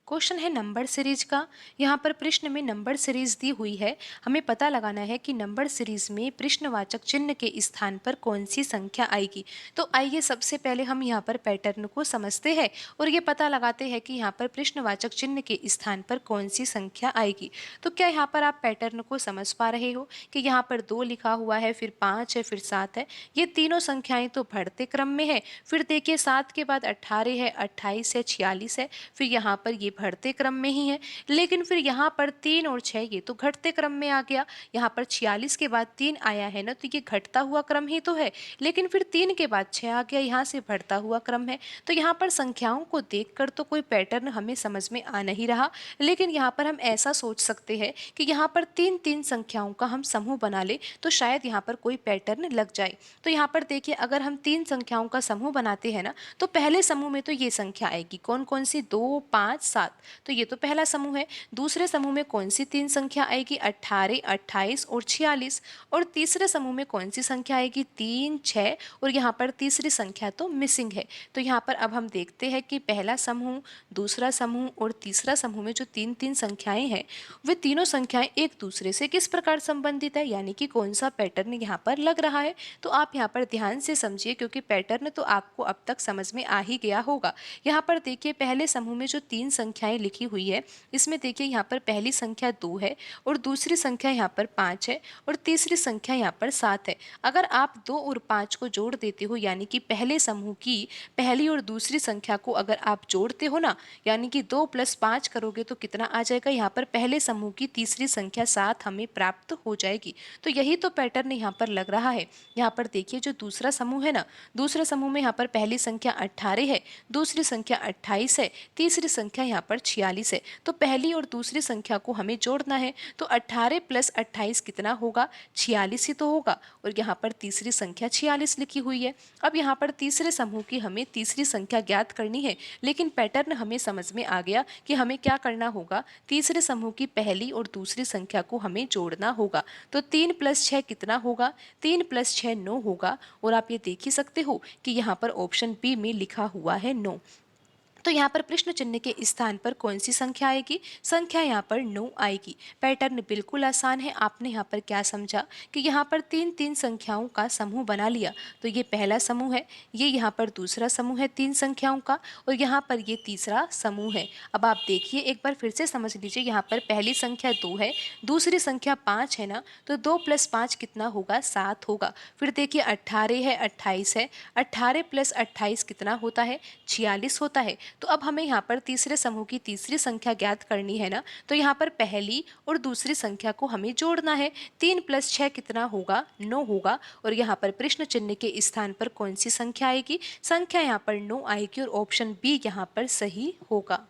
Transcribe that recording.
Question है number series का। यहाँ पर प्रश्न में नंबर सीरीज दी हुई है। हमें पता लगाना है कि नंबर सीरीज में प्रश्नवाचक चिन्ह के स्थान पर कौन सी संख्या आएगी। तो आइए सबसे पहले हम यहाँ पर पैटर्न को समझते हैं और ये पता लगाते हैं कि यहाँ पर प्रश्नवाचक चिन्ह के स्थान पर कौन सी संख्या आएगी। तो क्या यहाँ पर आप पैटर्न को समझ पा रहे हो कि यहाँ पर 2 लिखा हुआ है, फिर 5 है, फिर 7 है। ये तीनों संख्याएं तो बढ़ते क्रम में है। फिर देखिए 7 के बाद 18 है, 28 है, 46 है, फिर यहाँ पर ये बढ़ते क्रम में ही है। लेकिन फिर यहाँ पर 3 और 6 ये तो घटते क्रम में आ गया। यहाँ पर 46 के बाद 3 आया है ना, तो ये घटता हुआ क्रम ही तो है। लेकिन फिर 3 के बाद 6 आ गया, यहाँ से बढ़ता हुआ क्रम है। तो यहाँ पर संख्याओं को देखकर तो कोई पैटर्न हमें समझ में आ नहीं रहा। लेकिन यहाँ पर हम ऐसा सोच सकते हैं कि यहाँ पर 3-3 संख्याओं का हम समूह बना ले तो शायद यहाँ पर कोई पैटर्न लग जाए। तो यहाँ पर देखिए, अगर हम 3 संख्याओं का समूह बनाते हैं ना, तो पहले समूह में तो ये संख्या आएगी। कौन कौन सी? 2, 5, 7। तो ये तो पहला समूह है। दूसरे समूह में कौन सी 3 संख्या आएगी? 18, 28 और 46। और तीसरे समूह में कौन सी संख्या आएगी? 3, 6 और यहाँ पर तीसरी संख्या तो मिसिंग है। तो यहाँ पर अब हम देखते हैं कि पहला समूह, दूसरा समूह और तीसरा समूह में जो 3-3 संख्याएं हैं, वे तीनों संख्याएं एक दूसरे से किस प्रकार संबंधित है, यानी कि कौन सा पैटर्न यहाँ पर लग रहा है। तो आप यहाँ पर ध्यान से समझिए, क्योंकि पैटर्न तो आपको अब तक समझ में आ ही गया होगा। यहाँ पर देखिए, पहले समूह में जो 3 संख्याएं लिखी हुई है, इसमें देखिए यहाँ पर पहली संख्या 2 है और दूसरी संख्या यहाँ पर 5 है और तीसरी संख्या यहाँ पर 7 है। अगर आप 2 और 5 को जोड़ देते हो, यानी कि पहले समूह की पहली और दूसरी संख्या को अगर आप जोड़ते हो ना, यानी कि 2 + 5 करोगे तो कितना आ जाएगा? यहाँ पर पहले समूह की तीसरी संख्या 7 हमें प्राप्त हो जाएगी। तो यही तो पैटर्न यहाँ पर लग रहा है। यहाँ पर देखिए, जो दूसरा समूह है ना, दूसरे समूह में यहाँ पर पहली संख्या 18 है, दूसरी संख्या 28 है, तीसरी संख्या यहाँ पर 46 है। तो पहली और दूसरी संख्या को हमें जोड़ना है। तो 18 + 28 कितना होगा? 46 ही तो होगा। और यहाँ पर तीसरी संख्या 46 लिखी हुई है। अब यहाँ पर तीसरे समूह की हमें तीसरी संख्या ज्ञात करनी है। लेकिन पैटर्न हमें समझ में आ गया कि हमें क्या करना होगा। तीसरे समूह की पहली और दूसरी संख्या को हमें जोड़ना होगा। तो 3 + 6 कितना होगा? 3 + 6 9 होगा। और आप ये देख ही सकते हो कि यहाँ पर ऑप्शन बी में लिखा हुआ है 9। तो यहाँ पर प्रश्न चिन्ह के स्थान पर कौन सी संख्या आएगी? संख्या यहाँ पर 9 आएगी। पैटर्न बिल्कुल आसान है। आपने यहाँ पर क्या समझा कि यहाँ पर 3-3 संख्याओं का समूह बना लिया। तो ये पहला समूह है, ये यहाँ पर दूसरा समूह है 3 संख्याओं का, और यहाँ पर ये तीसरा समूह है। अब आप देखिए, एक बार फिर से समझ लीजिए। यहाँ पर पहली संख्या 2 है, दूसरी संख्या 5 है ना, तो 2 + 5 कितना होगा? 7 होगा। फिर देखिए 18 है, 28 है, 18 + 28 कितना होता है? 46 होता है। तो अब हमें यहाँ पर तीसरे समूह की तीसरी संख्या ज्ञात करनी है ना, तो यहाँ पर पहली और दूसरी संख्या को हमें जोड़ना है। 3 + 6 कितना होगा? 9 होगा। और यहाँ पर प्रश्न चिन्ह के स्थान पर कौन सी संख्या आएगी? संख्या यहाँ पर 9 आएगी और ऑप्शन बी यहाँ पर सही होगा।